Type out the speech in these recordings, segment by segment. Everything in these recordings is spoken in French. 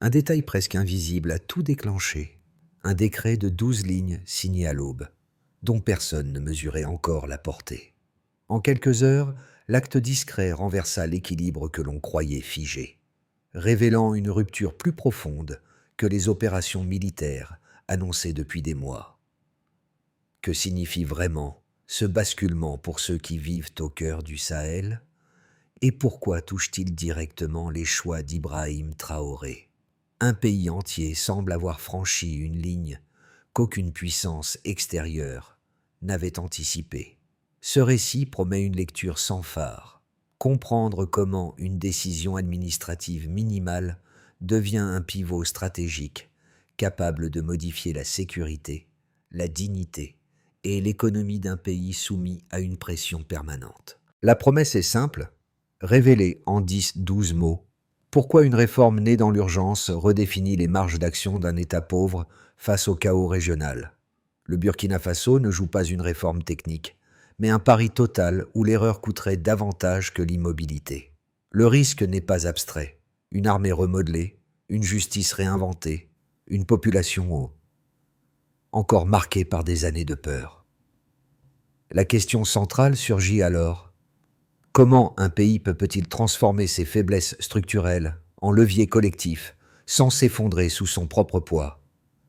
Un détail presque invisible a tout déclenché. Un décret de 12 lignes signé à l'aube, dont personne ne mesurait encore la portée. En quelques heures, l'acte discret renversa l'équilibre que l'on croyait figé, révélant une rupture plus profonde que les opérations militaires annoncées depuis des mois. Que signifie vraiment ce basculement pour ceux qui vivent au cœur du Sahel? Et pourquoi touche-t-il directement les choix d'Ibrahim Traoré? Un pays entier semble avoir franchi une ligne qu'aucune puissance extérieure n'avait anticipée. Ce récit promet une lecture sans phare. Comprendre comment une décision administrative minimale devient un pivot stratégique capable de modifier la sécurité, la dignité et l'économie d'un pays soumis à une pression permanente. La promesse est simple, révéler en 10-12 mots pourquoi une réforme née dans l'urgence redéfinit les marges d'action d'un État pauvre face au chaos régional. Le Burkina Faso ne joue pas une réforme technique, mais un pari total où l'erreur coûterait davantage que l'immobilité. Le risque n'est pas abstrait. Une armée remodelée, une justice réinventée, une population encore marquée par des années de peur. La question centrale surgit alors. Comment un pays peut-il transformer ses faiblesses structurelles en levier collectif sans s'effondrer sous son propre poids?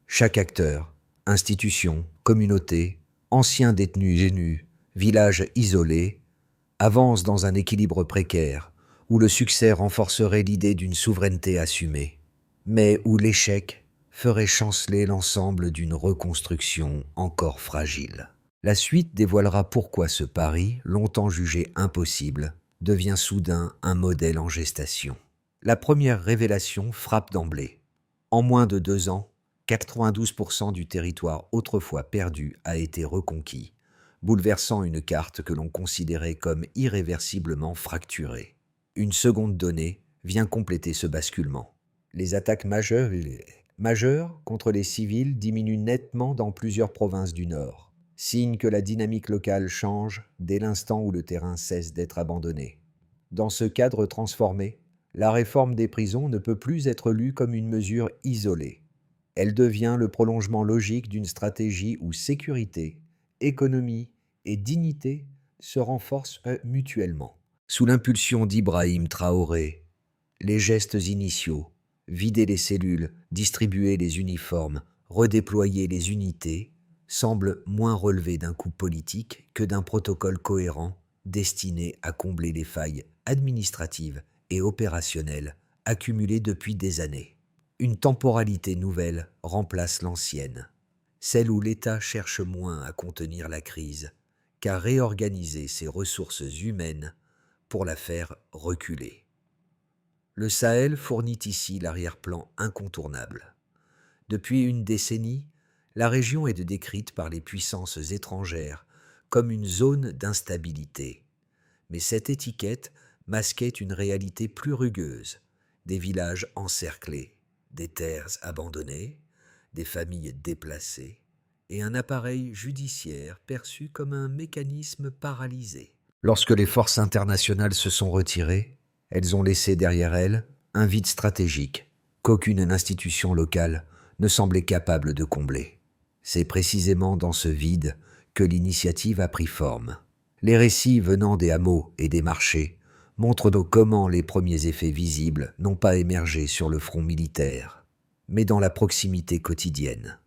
Chaque acteur, institution, communauté, ancien détenu génu, village isolé, avance dans un équilibre précaire où le succès renforcerait l'idée d'une souveraineté assumée, mais où l'échec ferait chanceler l'ensemble d'une reconstruction encore fragile. La suite dévoilera pourquoi ce pari, longtemps jugé impossible, devient soudain un modèle en gestation. La première révélation frappe d'emblée. En moins de 2 ans, 92% du territoire autrefois perdu a été reconquis, bouleversant une carte que l'on considérait comme irréversiblement fracturée. Une seconde donnée vient compléter ce basculement. Les attaques majeures contre les civils diminuent nettement dans plusieurs provinces du Nord, signe que la dynamique locale change dès l'instant où le terrain cesse d'être abandonné. Dans ce cadre transformé, la réforme des prisons ne peut plus être lue comme une mesure isolée. Elle devient le prolongement logique d'une stratégie où sécurité, économie et dignité se renforcent mutuellement. Sous l'impulsion d'Ibrahim Traoré, les gestes initiaux, vider les cellules, distribuer les uniformes, redéployer les unités, semblent moins relever d'un coup politique que d'un protocole cohérent destiné à combler les failles administratives et opérationnelles accumulées depuis des années. Une temporalité nouvelle remplace l'ancienne, celle où l'État cherche moins à contenir la crise qu'à réorganiser ses ressources humaines pour la faire reculer. Le Sahel fournit ici l'arrière-plan incontournable. Depuis une décennie, la région est décrite par les puissances étrangères comme une zone d'instabilité. Mais cette étiquette masquait une réalité plus rugueuse, des villages encerclés, des terres abandonnées, des familles déplacées et un appareil judiciaire perçu comme un mécanisme paralysé. Lorsque les forces internationales se sont retirées, elles ont laissé derrière elles un vide stratégique qu'aucune institution locale ne semblait capable de combler. C'est précisément dans ce vide que l'initiative a pris forme. Les récits venant des hameaux et des marchés montrent donc comment les premiers effets visibles n'ont pas émergé sur le front militaire, mais dans la proximité quotidienne.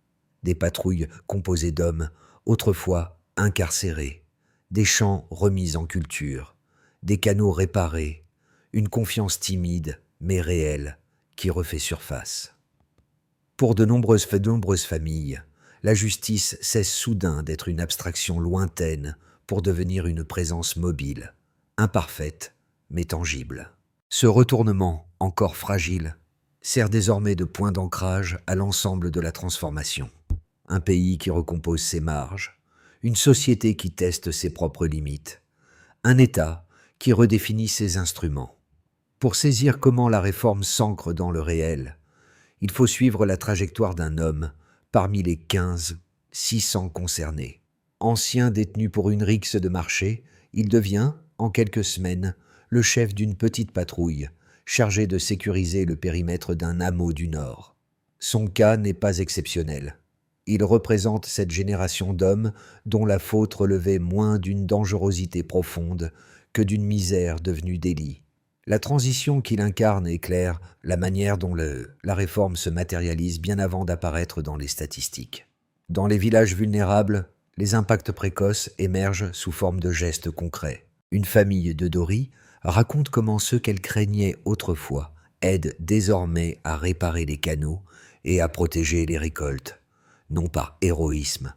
Des patrouilles composées d'hommes autrefois incarcérés, des champs remis en culture, des canaux réparés, une confiance timide mais réelle qui refait surface. Pour de nombreuses familles, la justice cesse soudain d'être une abstraction lointaine pour devenir une présence mobile, imparfaite mais tangible. Ce retournement, encore fragile, sert désormais de point d'ancrage à l'ensemble de la transformation. Un pays qui recompose ses marges, une société qui teste ses propres limites, un État qui redéfinit ses instruments. Pour saisir comment la réforme s'ancre dans le réel, il faut suivre la trajectoire d'un homme parmi les 600 concernés. Ancien détenu pour une rixe de marché, il devient, en quelques semaines, le chef d'une petite patrouille chargé de sécuriser le périmètre d'un hameau du Nord. Son cas n'est pas exceptionnel. Il représente cette génération d'hommes dont la faute relevait moins d'une dangerosité profonde que d'une misère devenue délit. La transition qu'il incarne éclaire la manière dont la réforme se matérialise bien avant d'apparaître dans les statistiques. Dans les villages vulnérables, les impacts précoces émergent sous forme de gestes concrets. Une famille de Dori raconte comment ceux qu'elle craignait autrefois aident désormais à réparer les canaux et à protéger les récoltes, non par héroïsme,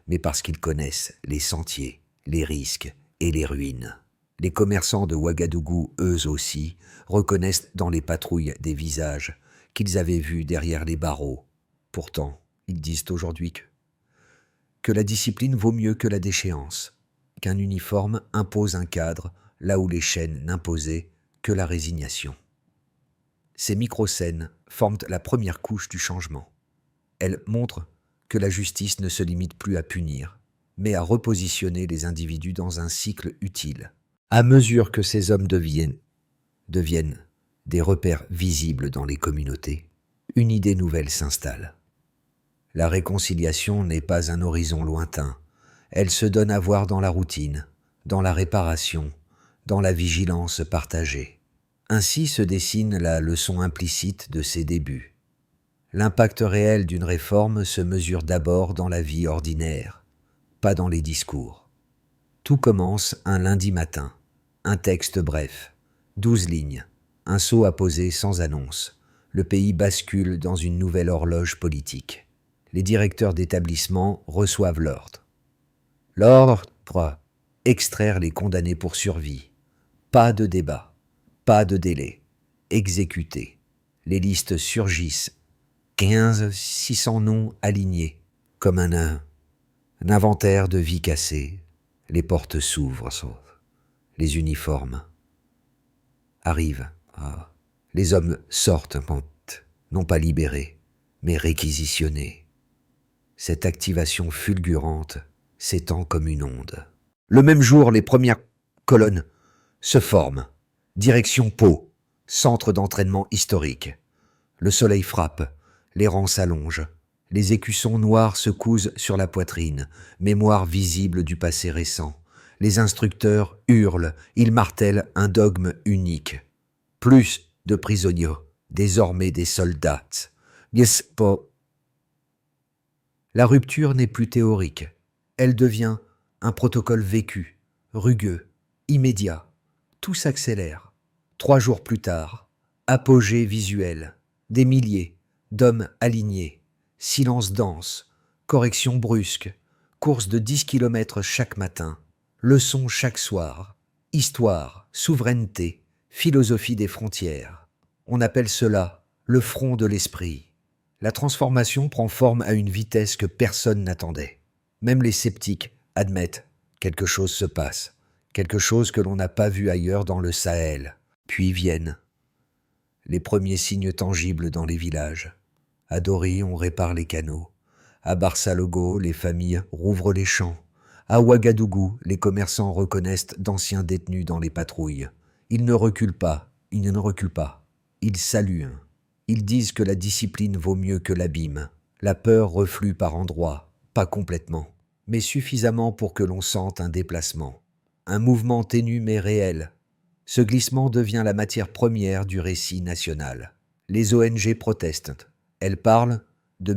mais parce qu'ils connaissent les sentiers, les risques et les ruines. Les commerçants de Ouagadougou, eux aussi, reconnaissent dans les patrouilles des visages qu'ils avaient vus derrière les barreaux. Pourtant, ils disent aujourd'hui que la discipline vaut mieux que la déchéance, qu'un uniforme impose un cadre là où les chaînes n'imposaient que la résignation. Ces micro-scènes forment la première couche du changement. Elles montrent que la justice ne se limite plus à punir, mais à repositionner les individus dans un cycle utile. À mesure que ces hommes deviennent des repères visibles dans les communautés, une idée nouvelle s'installe. La réconciliation n'est pas un horizon lointain, elle se donne à voir dans la routine, dans la réparation, dans la vigilance partagée. Ainsi se dessine la leçon implicite de ses débuts. L'impact réel d'une réforme se mesure d'abord dans la vie ordinaire, pas dans les discours. Tout commence un lundi matin. Un texte bref, 12 lignes, un sceau à poser sans annonce. Le pays bascule dans une nouvelle horloge politique. Les directeurs d'établissement reçoivent l'ordre. L'ordre 3. Extraire les condamnés pour survie. Pas de débat, pas de délai. Exécuter. Les listes surgissent. 600 noms alignés, comme un inventaire de vies cassées. Les portes s'ouvrent. Les uniformes arrivent. Les hommes sortent, non pas libérés, mais réquisitionnés. Cette activation fulgurante s'étend comme une onde. Le même jour, les premières colonnes se forment. Direction Pau, centre d'entraînement historique. Le soleil frappe, les rangs s'allongent. Les écussons noirs se cousent sur la poitrine, mémoire visible du passé récent. Les instructeurs hurlent, ils martèlent un dogme unique. Plus de prisonniers, désormais des soldats. La rupture n'est plus théorique. Elle devient un protocole vécu, rugueux, immédiat. Tout s'accélère. 3 jours plus tard, apogée visuelle. Des milliers d'hommes alignés. Silence dense, correction brusque, course de 10 km chaque matin. Leçons chaque soir, histoire, souveraineté, philosophie des frontières. On appelle cela le front de l'esprit. La transformation prend forme à une vitesse que personne n'attendait. Même les sceptiques admettent quelque chose se passe, quelque chose que l'on n'a pas vu ailleurs dans le Sahel. Puis viennent les premiers signes tangibles dans les villages. À Dori, on répare les canaux. À Barsalogo, les familles rouvrent les champs. À Ouagadougou, les commerçants reconnaissent d'anciens détenus dans les patrouilles. Ils ne reculent pas, Ils saluent. Ils disent que la discipline vaut mieux que l'abîme. La peur reflue par endroits, pas complètement, mais suffisamment pour que l'on sente un déplacement. Un mouvement ténu mais réel. Ce glissement devient la matière première du récit national. Les ONG protestent. Elles parlent de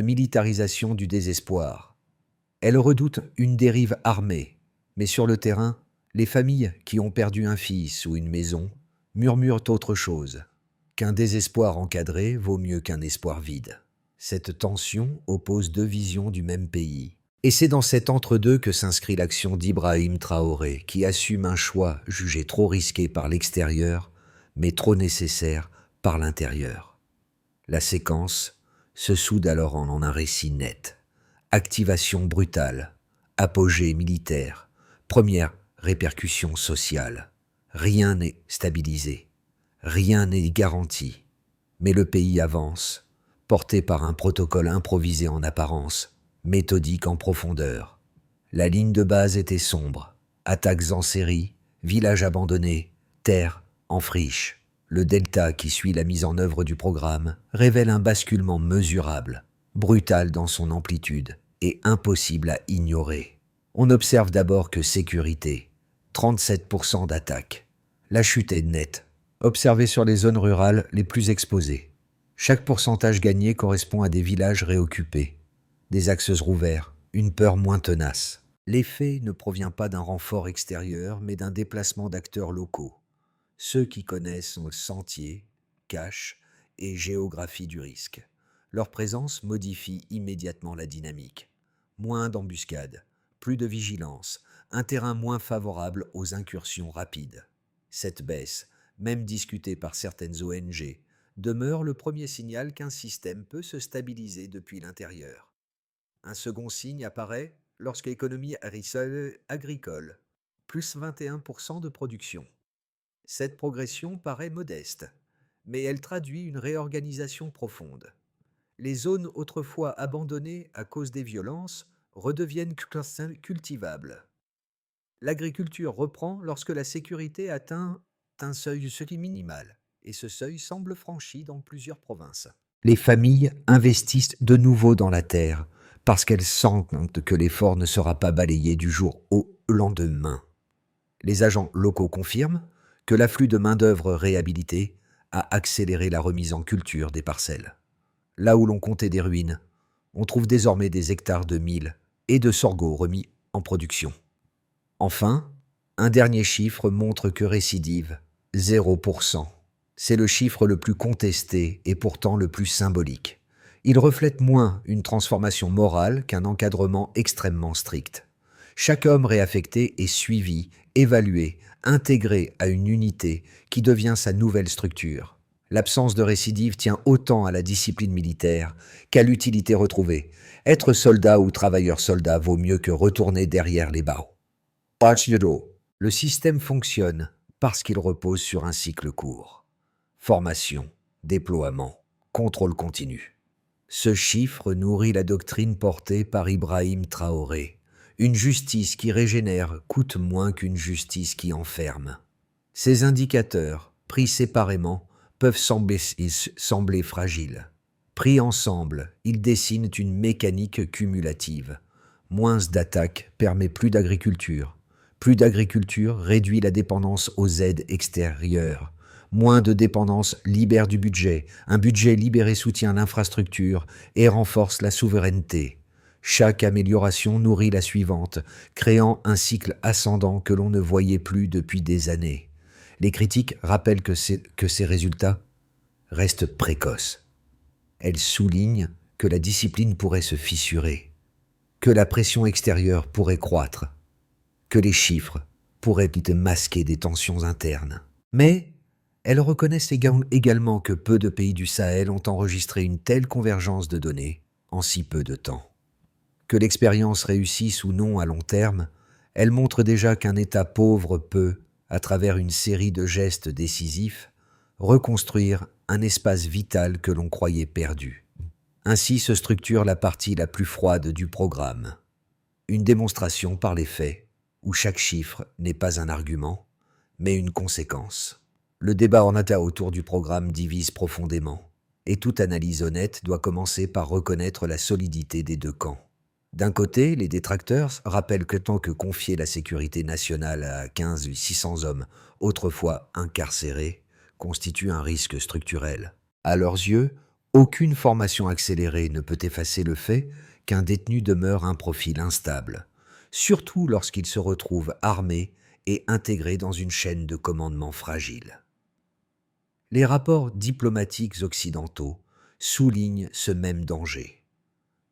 militarisation du désespoir. Elles redoutent une dérive armée, mais sur le terrain, les familles qui ont perdu un fils ou une maison murmurent autre chose, qu'un désespoir encadré vaut mieux qu'un espoir vide. Cette tension oppose 2 visions du même pays. Et c'est dans cet entre-deux que s'inscrit l'action d'Ibrahim Traoré, qui assume un choix jugé trop risqué par l'extérieur, mais trop nécessaire par l'intérieur. La séquence se soude alors en un récit net. Activation brutale, apogée militaire, première répercussion sociale. Rien n'est stabilisé, rien n'est garanti. Mais le pays avance, porté par un protocole improvisé en apparence, méthodique en profondeur. La ligne de base était sombre. Attaques en série, villages abandonnés, terre en friche. Le delta qui suit la mise en œuvre du programme révèle un basculement mesurable, brutal dans son amplitude et impossible à ignorer. On observe d'abord que sécurité, 37% d'attaques. La chute est nette, observée sur les zones rurales les plus exposées. Chaque pourcentage gagné correspond à des villages réoccupés, des axes rouverts, une peur moins tenace. L'effet ne provient pas d'un renfort extérieur, mais d'un déplacement d'acteurs locaux, ceux qui connaissent le sentier, cache et géographie du risque. Leur présence modifie immédiatement la dynamique. Moins d'embuscades, plus de vigilance, un terrain moins favorable aux incursions rapides. Cette baisse, même discutée par certaines ONG, demeure le premier signal qu'un système peut se stabiliser depuis l'intérieur. Un second signe apparaît lorsque l'économie agricole, plus 21% de production. Cette progression paraît modeste, mais elle traduit une réorganisation profonde. Les zones autrefois abandonnées à cause des violences redeviennent cultivables. L'agriculture reprend lorsque la sécurité atteint un seuil minimal, et ce seuil semble franchi dans plusieurs provinces. Les familles investissent de nouveau dans la terre, parce qu'elles sentent que l'effort ne sera pas balayé du jour au lendemain. Les agents locaux confirment que l'afflux de main-d'œuvre réhabilitée a accéléré la remise en culture des parcelles. Là où l'on comptait des ruines, on trouve désormais des hectares de mil et de sorgho remis en production. Enfin, un dernier chiffre montre que récidive, 0%. C'est le chiffre le plus contesté et pourtant le plus symbolique. Il reflète moins une transformation morale qu'un encadrement extrêmement strict. Chaque homme réaffecté est suivi, évalué, intégré à une unité qui devient sa nouvelle structure. L'absence de récidive tient autant à la discipline militaire qu'à l'utilité retrouvée. Être soldat ou travailleur soldat vaut mieux que retourner derrière les barreaux. Le système fonctionne parce qu'il repose sur un cycle court. Formation, déploiement, contrôle continu. Ce chiffre nourrit la doctrine portée par Ibrahim Traoré. Une justice qui régénère coûte moins qu'une justice qui enferme. Ces indicateurs, pris séparément, peuvent sembler fragiles. Pris ensemble, ils dessinent une mécanique cumulative. Moins d'attaques permet plus d'agriculture. Plus d'agriculture réduit la dépendance aux aides extérieures. Moins de dépendance libère du budget. Un budget libéré soutient l'infrastructure et renforce la souveraineté. Chaque amélioration nourrit la suivante, créant un cycle ascendant que l'on ne voyait plus depuis des années. Les critiques rappellent que ces résultats restent précoces. Elles soulignent que la discipline pourrait se fissurer, que la pression extérieure pourrait croître, que les chiffres pourraient masquer des tensions internes. Mais elles reconnaissent également que peu de pays du Sahel ont enregistré une telle convergence de données en si peu de temps. Que l'expérience réussisse ou non à long terme, elle montre déjà qu'un État pauvre peut, à travers une série de gestes décisifs, reconstruire un espace vital que l'on croyait perdu. Ainsi se structure la partie la plus froide du programme. Une démonstration par les faits, où chaque chiffre n'est pas un argument, mais une conséquence. Le débat en interne autour du programme divise profondément, et toute analyse honnête doit commencer par reconnaître la solidité des deux camps. D'un côté, les détracteurs rappellent que tant que confier la sécurité nationale à 15 ou 600 hommes, autrefois incarcérés, constitue un risque structurel. À leurs yeux, aucune formation accélérée ne peut effacer le fait qu'un détenu demeure un profil instable, surtout lorsqu'il se retrouve armé et intégré dans une chaîne de commandement fragile. Les rapports diplomatiques occidentaux soulignent ce même danger.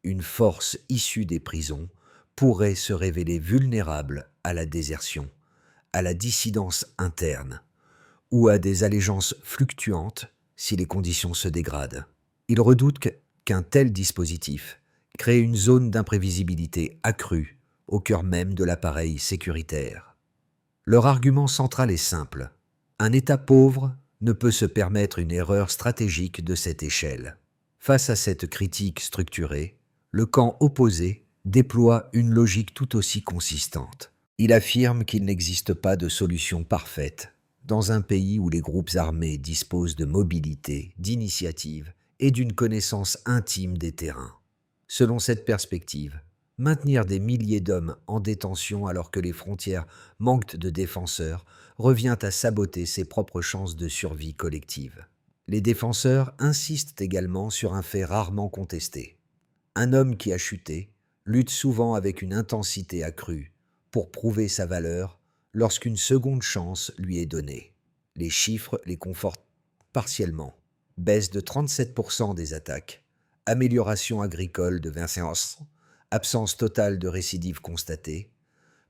Une force issue des prisons pourrait se révéler vulnérable à la désertion, à la dissidence interne ou à des allégeances fluctuantes si les conditions se dégradent. Ils redoutent qu'un tel dispositif crée une zone d'imprévisibilité accrue au cœur même de l'appareil sécuritaire. Leur argument central est simple. Un État pauvre ne peut se permettre une erreur stratégique de cette échelle. Face à cette critique structurée, le camp opposé déploie une logique tout aussi consistante. Il affirme qu'il n'existe pas de solution parfaite, dans un pays où les groupes armés disposent de mobilité, d'initiative et d'une connaissance intime des terrains. Selon cette perspective, maintenir des milliers d'hommes en détention alors que les frontières manquent de défenseurs revient à saboter ses propres chances de survie collective. Les défenseurs insistent également sur un fait rarement contesté. Un homme qui a chuté lutte souvent avec une intensité accrue pour prouver sa valeur lorsqu'une seconde chance lui est donnée. Les chiffres les confortent partiellement. Baisse de 37% des attaques, amélioration agricole de 20%, absence totale de récidives constatées,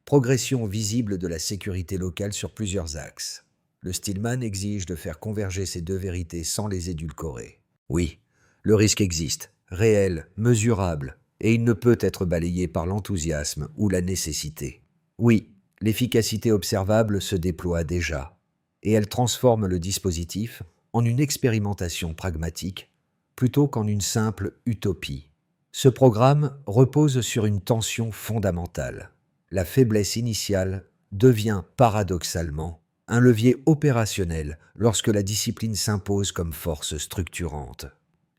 progression visible de la sécurité locale sur plusieurs axes. Le Stillman exige de faire converger ces deux vérités sans les édulcorer. Oui, le risque existe, réel, mesurable, et il ne peut être balayé par l'enthousiasme ou la nécessité. Oui, l'efficacité observable se déploie déjà, et elle transforme le dispositif en une expérimentation pragmatique plutôt qu'en une simple utopie. Ce programme repose sur une tension fondamentale. La faiblesse initiale devient paradoxalement un levier opérationnel lorsque la discipline s'impose comme force structurante.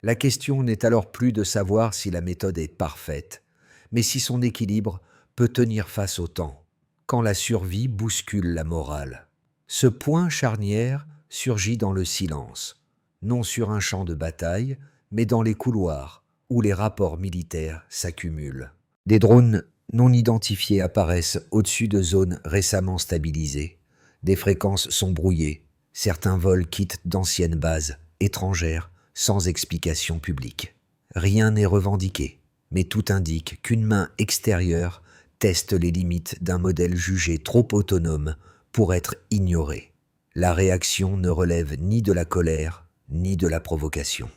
La question n'est alors plus de savoir si la méthode est parfaite, mais si son équilibre peut tenir face au temps, quand la survie bouscule la morale. Ce point charnière surgit dans le silence, non sur un champ de bataille, mais dans les couloirs où les rapports militaires s'accumulent. Des drones non identifiés apparaissent au-dessus de zones récemment stabilisées. Des fréquences sont brouillées. Certains vols quittent d'anciennes bases étrangères sans explication publique. Rien n'est revendiqué, mais tout indique qu'une main extérieure teste les limites d'un modèle jugé trop autonome pour être ignoré. La réaction ne relève ni de la colère, ni de la provocation.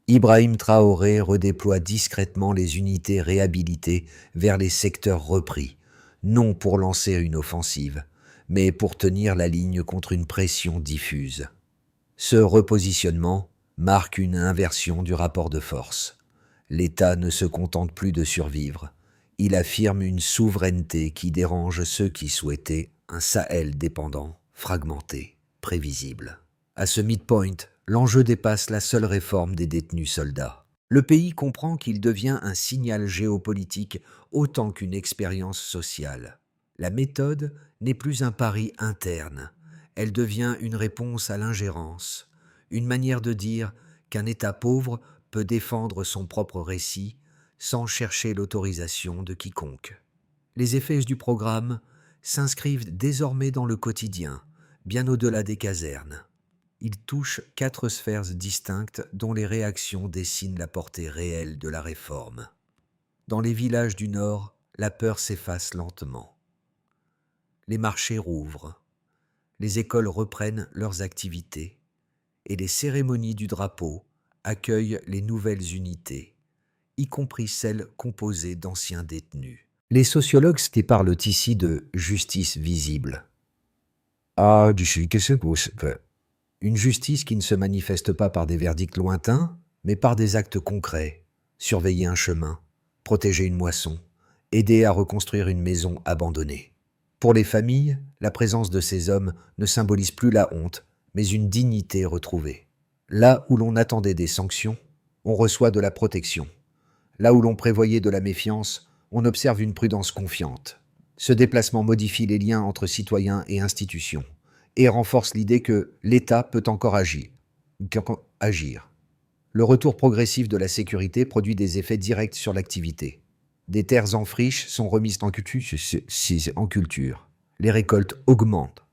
Ibrahim Traoré redéploie discrètement les unités réhabilitées vers les secteurs repris, non pour lancer une offensive, mais pour tenir la ligne contre une pression diffuse. Ce repositionnement marque une inversion du rapport de force. L'État ne se contente plus de survivre. Il affirme une souveraineté qui dérange ceux qui souhaitaient un Sahel dépendant, fragmenté, prévisible. À ce midpoint, l'enjeu dépasse la seule réforme des détenus soldats. Le pays comprend qu'il devient un signal géopolitique autant qu'une expérience sociale. La méthode n'est plus un pari interne, elle devient une réponse à l'ingérence, une manière de dire qu'un État pauvre peut défendre son propre récit sans chercher l'autorisation de quiconque. Les effets du programme s'inscrivent désormais dans le quotidien, bien au-delà des casernes. Ils touchent 4 sphères distinctes dont les réactions dessinent la portée réelle de la réforme. Dans les villages du Nord, la peur s'efface lentement. Les marchés rouvrent, les écoles reprennent leurs activités et les cérémonies du drapeau accueillent les nouvelles unités, y compris celles composées d'anciens détenus. Les sociologues te parlent ici de justice visible. Une justice qui ne se manifeste pas par des verdicts lointains, mais par des actes concrets. Surveiller un chemin, protéger une moisson, aider à reconstruire une maison abandonnée. Pour les familles, la présence de ces hommes ne symbolise plus la honte, mais une dignité retrouvée. Là où l'on attendait des sanctions, on reçoit de la protection. Là où l'on prévoyait de la méfiance, on observe une prudence confiante. Ce déplacement modifie les liens entre citoyens et institutions et renforce l'idée que l'État peut encore agir. Le retour progressif de la sécurité produit des effets directs sur l'activité. Des terres en friche sont remises en culture. Les récoltes augmentent.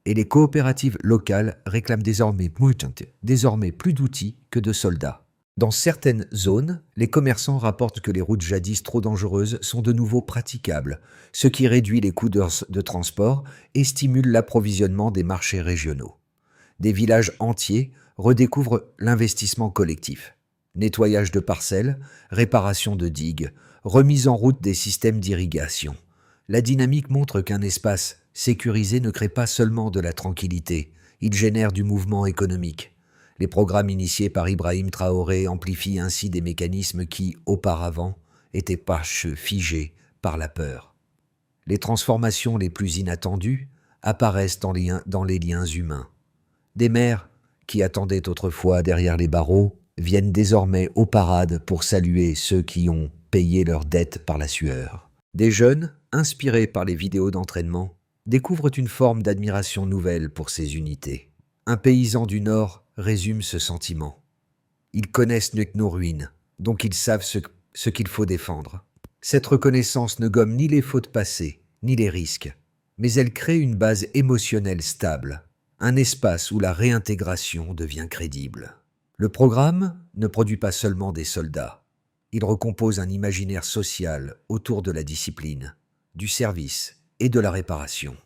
Et les coopératives locales réclament désormais plus d'outils que de soldats. Dans certaines zones, les commerçants rapportent que les routes jadis trop dangereuses sont de nouveau praticables, ce qui réduit les coûts de transport et stimule l'approvisionnement des marchés régionaux. Des villages entiers redécouvrent l'investissement collectif. Nettoyage de parcelles, réparation de digues, remise en route des systèmes d'irrigation. La dynamique montre qu'un espace sécurisé ne crée pas seulement de la tranquillité, il génère du mouvement économique. Les programmes initiés par Ibrahim Traoré amplifient ainsi des mécanismes qui, auparavant, étaient figés par la peur. Les transformations les plus inattendues apparaissent dans les liens humains. Des mères, qui attendaient autrefois derrière les barreaux, viennent désormais aux parades pour saluer ceux qui ont payé leurs dettes par la sueur. Des jeunes, inspirés par les vidéos d'entraînement, découvrent une forme d'admiration nouvelle pour ces unités. Un paysan du Nord résume ce sentiment. Ils connaissent nos ruines, donc ils savent ce qu'il faut défendre. Cette reconnaissance ne gomme ni les fautes passées, ni les risques, mais elle crée une base émotionnelle stable, un espace où la réintégration devient crédible. Le programme ne produit pas seulement des soldats, il recompose un imaginaire social autour de la discipline, du service et de la réparation.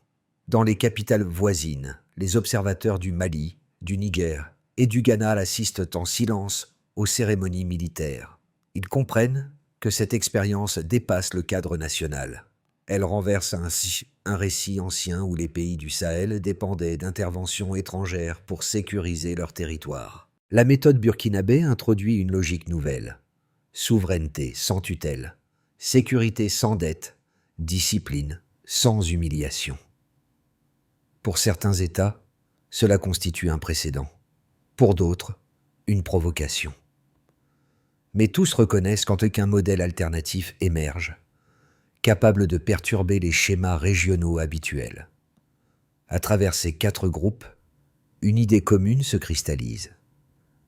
Dans les capitales voisines, les observateurs du Mali, du Niger et du Ghana assistent en silence aux cérémonies militaires. Ils comprennent que cette expérience dépasse le cadre national. Elle renverse ainsi un récit ancien où les pays du Sahel dépendaient d'interventions étrangères pour sécuriser leur territoire. La méthode burkinabé introduit une logique nouvelle. Souveraineté sans tutelle, sécurité sans dette, discipline sans humiliation. Pour certains États, cela constitue un précédent. Pour d'autres, une provocation. Mais tous reconnaissent qu'un modèle alternatif émerge, capable de perturber les schémas régionaux habituels. À travers ces 4 groupes, une idée commune se cristallise.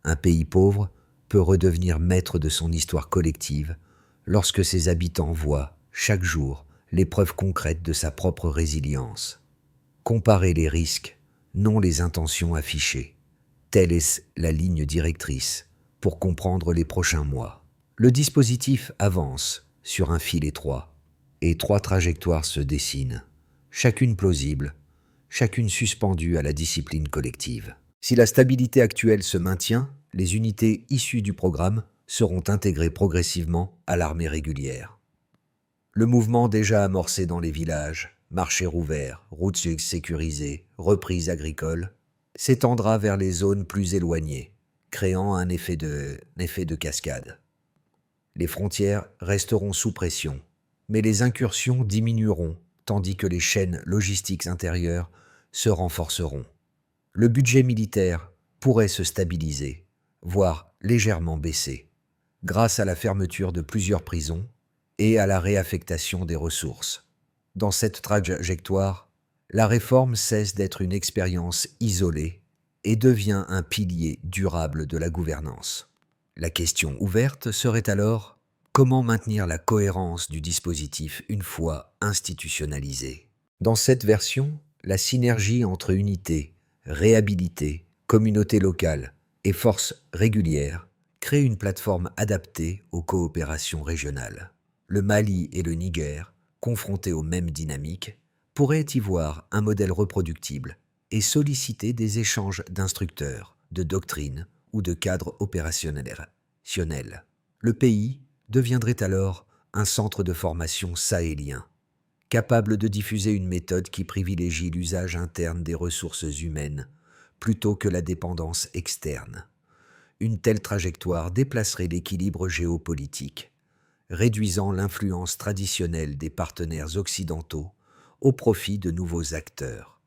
Un pays pauvre peut redevenir maître de son histoire collective lorsque ses habitants voient, chaque jour, les preuves concrètes de sa propre résilience. Comparer les risques, non les intentions affichées. Telle est la ligne directrice pour comprendre les prochains mois. Le dispositif avance sur un fil étroit et 3 trajectoires se dessinent, chacune plausible, chacune suspendue à la discipline collective. Si la stabilité actuelle se maintient, les unités issues du programme seront intégrées progressivement à l'armée régulière. Le mouvement déjà amorcé dans les villages, marchés rouverts, routes sécurisées, reprises agricoles, s'étendra vers les zones plus éloignées, créant un effet de cascade. Les frontières resteront sous pression, mais les incursions diminueront, tandis que les chaînes logistiques intérieures se renforceront. Le budget militaire pourrait se stabiliser, voire légèrement baisser, grâce à la fermeture de plusieurs prisons et à la réaffectation des ressources. Dans cette trajectoire, la réforme cesse d'être une expérience isolée et devient un pilier durable de la gouvernance. La question ouverte serait alors: comment maintenir la cohérence du dispositif une fois institutionnalisé? Dans cette version, la synergie entre unités, réhabilité, communauté locale et forces régulières crée une plateforme adaptée aux coopérations régionales. Le Mali et le Niger, confrontés aux mêmes dynamiques, pourraient y voir un modèle reproductible et solliciter des échanges d'instructeurs, de doctrines ou de cadres opérationnels. Le pays deviendrait alors un centre de formation sahélien, capable de diffuser une méthode qui privilégie l'usage interne des ressources humaines plutôt que la dépendance externe. Une telle trajectoire déplacerait l'équilibre géopolitique, réduisant l'influence traditionnelle des partenaires occidentaux au profit de nouveaux acteurs.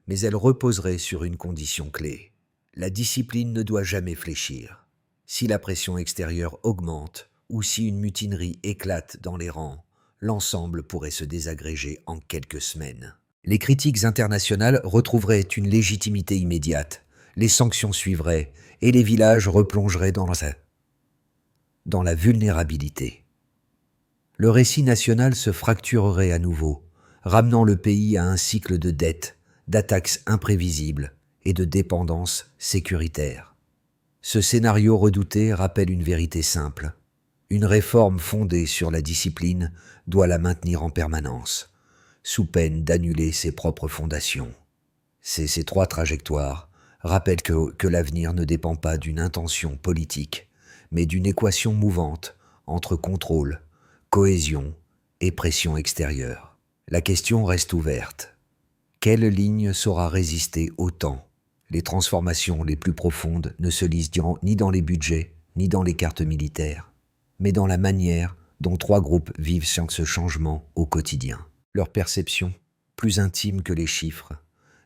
Mais elle reposerait sur une condition clé. La discipline ne doit jamais fléchir. Si la pression extérieure augmente ou si une mutinerie éclate dans les rangs, l'ensemble pourrait se désagréger en quelques semaines. Les critiques internationales retrouveraient une légitimité immédiate, les sanctions suivraient et les villages replongeraient dans la vulnérabilité. Le récit national se fracturerait à nouveau, ramenant le pays à un cycle de dettes, d'attaques imprévisibles et de dépendance sécuritaire. Ce scénario redouté rappelle une vérité simple. Une réforme fondée sur la discipline doit la maintenir en permanence, sous peine d'annuler ses propres fondations. Ces 3 trajectoires rappellent que l'avenir ne dépend pas d'une intention politique, mais d'une équation mouvante entre contrôle, cohésion et pression extérieure. La question reste ouverte. Quelle ligne saura résister au temps? Les transformations les plus profondes ne se lisent ni dans les budgets, ni dans les cartes militaires, mais dans la manière dont 3 groupes vivent ce changement au quotidien. Leur perception, plus intime que les chiffres,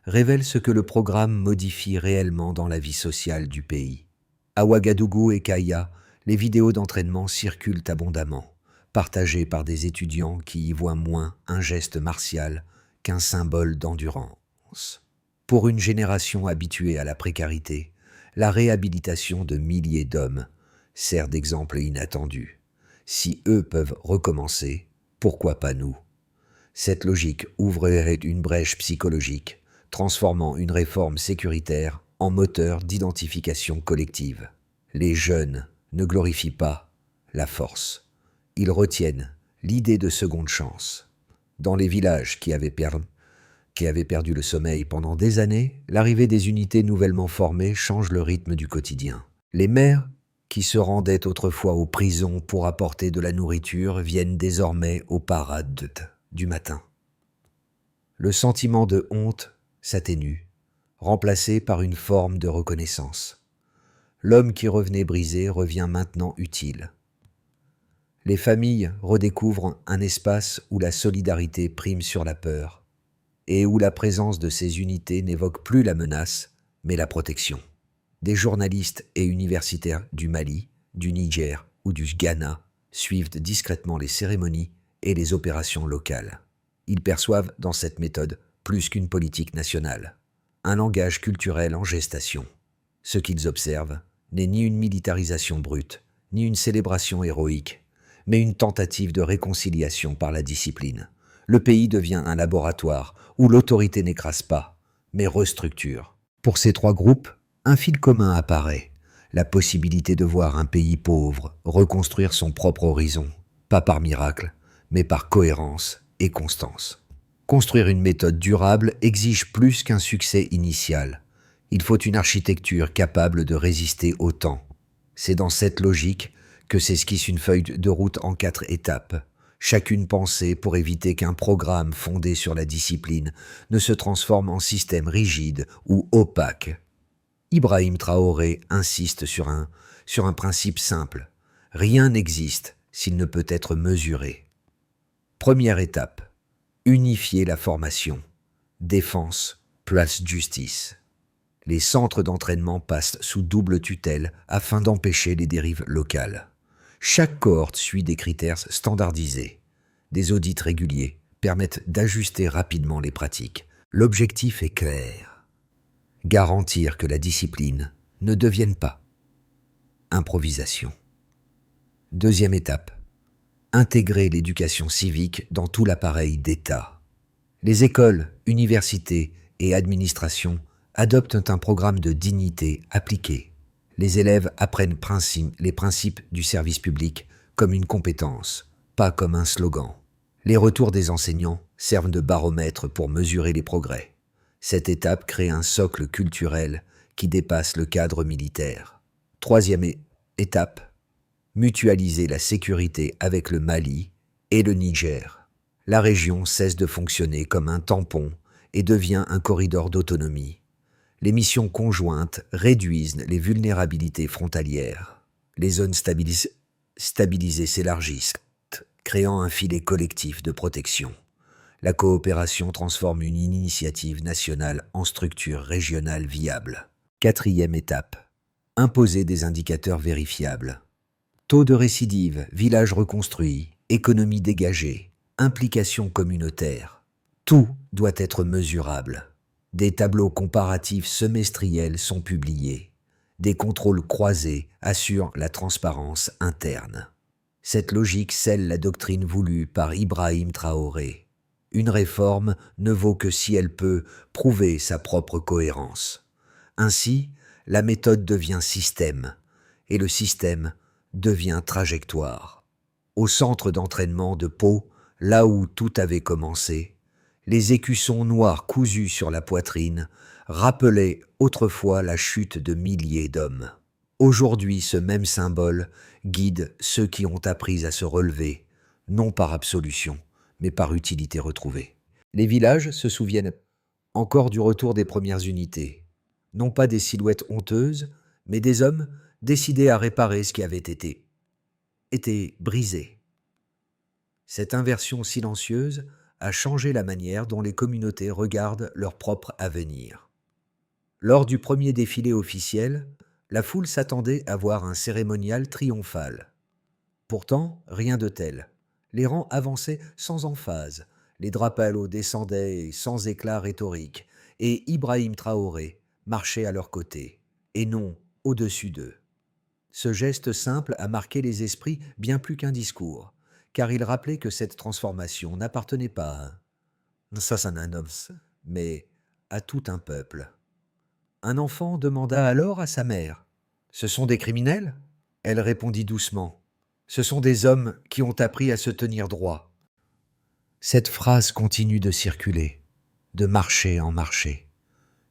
révèle ce que le programme modifie réellement dans la vie sociale du pays. À Ouagadougou et Kaya, les vidéos d'entraînement circulent abondamment, partagées par des étudiants qui y voient moins un geste martial qu'un symbole d'endurance. Pour une génération habituée à la précarité, la réhabilitation de milliers d'hommes sert d'exemple inattendu. Si eux peuvent recommencer, pourquoi pas nous? Cette logique ouvrirait une brèche psychologique, transformant une réforme sécuritaire en moteur d'identification collective. Les jeunes ne glorifient pas la force. Ils retiennent l'idée de seconde chance. Dans les villages qui avaient perdu le sommeil pendant des années, l'arrivée des unités nouvellement formées change le rythme du quotidien. Les mères, qui se rendaient autrefois aux prisons pour apporter de la nourriture, viennent désormais aux parades du matin. Le sentiment de honte s'atténue, remplacé par une forme de reconnaissance. L'homme qui revenait brisé revient maintenant utile. Les familles redécouvrent un espace où la solidarité prime sur la peur et où la présence de ces unités n'évoque plus la menace, mais la protection. Des journalistes et universitaires du Mali, du Niger ou du Ghana suivent discrètement les cérémonies et les opérations locales. Ils perçoivent dans cette méthode plus qu'une politique nationale, un langage culturel en gestation. Ce qu'ils observent n'est ni une militarisation brute, ni une célébration héroïque, mais une tentative de réconciliation par la discipline. Le pays devient un laboratoire où l'autorité n'écrase pas, mais restructure. Pour ces trois groupes, un fil commun apparaît, la possibilité de voir un pays pauvre reconstruire son propre horizon, pas par miracle, mais par cohérence et constance. Construire une méthode durable exige plus qu'un succès initial. Il faut une architecture capable de résister au temps. C'est dans cette logique que s'esquisse une feuille de route en 4 étapes, chacune pensée pour éviter qu'un programme fondé sur la discipline ne se transforme en système rigide ou opaque. Ibrahim Traoré insiste sur un principe simple. Rien n'existe s'il ne peut être mesuré. Première étape, unifier la formation. Défense, place justice. Les centres d'entraînement passent sous double tutelle afin d'empêcher les dérives locales. Chaque cohorte suit des critères standardisés. Des audits réguliers permettent d'ajuster rapidement les pratiques. L'objectif est clair. Garantir que la discipline ne devienne pas improvisation. Deuxième étape. Intégrer l'éducation civique dans tout l'appareil d'État. Les écoles, universités et administrations adoptent un programme de dignité appliqué. Les élèves apprennent les principes du service public comme une compétence, pas comme un slogan. Les retours des enseignants servent de baromètre pour mesurer les progrès. Cette étape crée un socle culturel qui dépasse le cadre militaire. Troisième étape, mutualiser la sécurité avec le Mali et le Niger. La région cesse de fonctionner comme un tampon et devient un corridor d'autonomie. Les missions conjointes réduisent les vulnérabilités frontalières. Les zones stabilisées s'élargissent, créant un filet collectif de protection. La coopération transforme une initiative nationale en structure régionale viable. Quatrième étape, imposer des indicateurs vérifiables. Taux de récidive, village reconstruit, économie dégagée, implication communautaire. Tout doit être mesurable. Des tableaux comparatifs semestriels sont publiés. Des contrôles croisés assurent la transparence interne. Cette logique scelle la doctrine voulue par Ibrahim Traoré. Une réforme ne vaut que si elle peut prouver sa propre cohérence. Ainsi, la méthode devient système, et le système devient trajectoire. Au centre d'entraînement de Pau, là où tout avait commencé, les écussons noirs cousus sur la poitrine rappelaient autrefois la chute de milliers d'hommes. Aujourd'hui, ce même symbole guide ceux qui ont appris à se relever, non par absolution, mais par utilité retrouvée. Les villages se souviennent encore du retour des premières unités, non pas des silhouettes honteuses, mais des hommes décidés à réparer ce qui avait été brisé. Cette inversion silencieuse à changer la manière dont les communautés regardent leur propre avenir. Lors du premier défilé officiel, la foule s'attendait à voir un cérémonial triomphal. Pourtant, rien de tel. Les rangs avançaient sans emphase, les drapeaux descendaient sans éclat rhétorique, et Ibrahim Traoré marchait à leur côté, et non au-dessus d'eux. Ce geste simple a marqué les esprits bien plus qu'un discours, car il rappelait que cette transformation n'appartenait pas à Sassananos, mais à tout un peuple. Un enfant demanda alors à sa mère : « Ce sont des criminels ?» Elle répondit doucement : « Ce sont des hommes qui ont appris à se tenir droit. » Cette phrase continue de circuler, de marché en marché,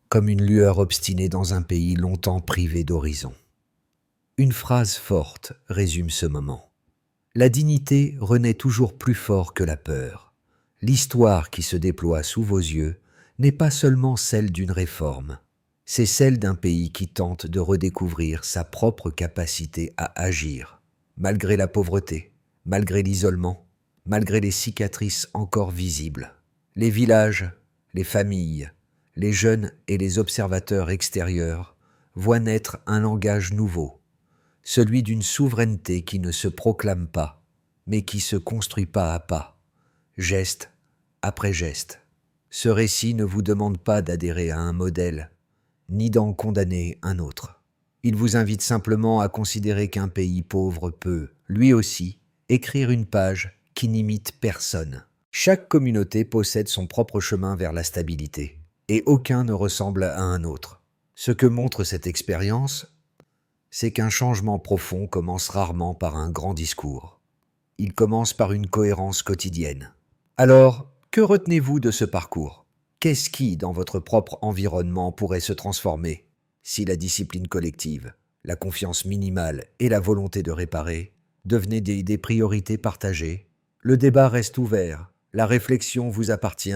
comme une lueur obstinée dans un pays longtemps privé d'horizon. Une phrase forte résume ce moment. La dignité renaît toujours plus fort que la peur. L'histoire qui se déploie sous vos yeux n'est pas seulement celle d'une réforme, c'est celle d'un pays qui tente de redécouvrir sa propre capacité à agir, malgré la pauvreté, malgré l'isolement, malgré les cicatrices encore visibles. Les villages, les familles, les jeunes et les observateurs extérieurs voient naître un langage nouveau, celui d'une souveraineté qui ne se proclame pas, mais qui se construit pas à pas, geste après geste. Ce récit ne vous demande pas d'adhérer à un modèle, ni d'en condamner un autre. Il vous invite simplement à considérer qu'un pays pauvre peut, lui aussi, écrire une page qui n'imite personne. Chaque communauté possède son propre chemin vers la stabilité, et aucun ne ressemble à un autre. Ce que montre cette expérience, c'est qu'un changement profond commence rarement par un grand discours. Il commence par une cohérence quotidienne. Alors, que retenez-vous de ce parcours ? Qu'est-ce qui, dans votre propre environnement, pourrait se transformer si la discipline collective, la confiance minimale et la volonté de réparer devenaient des priorités partagées ? Le débat reste ouvert, la réflexion vous appartient.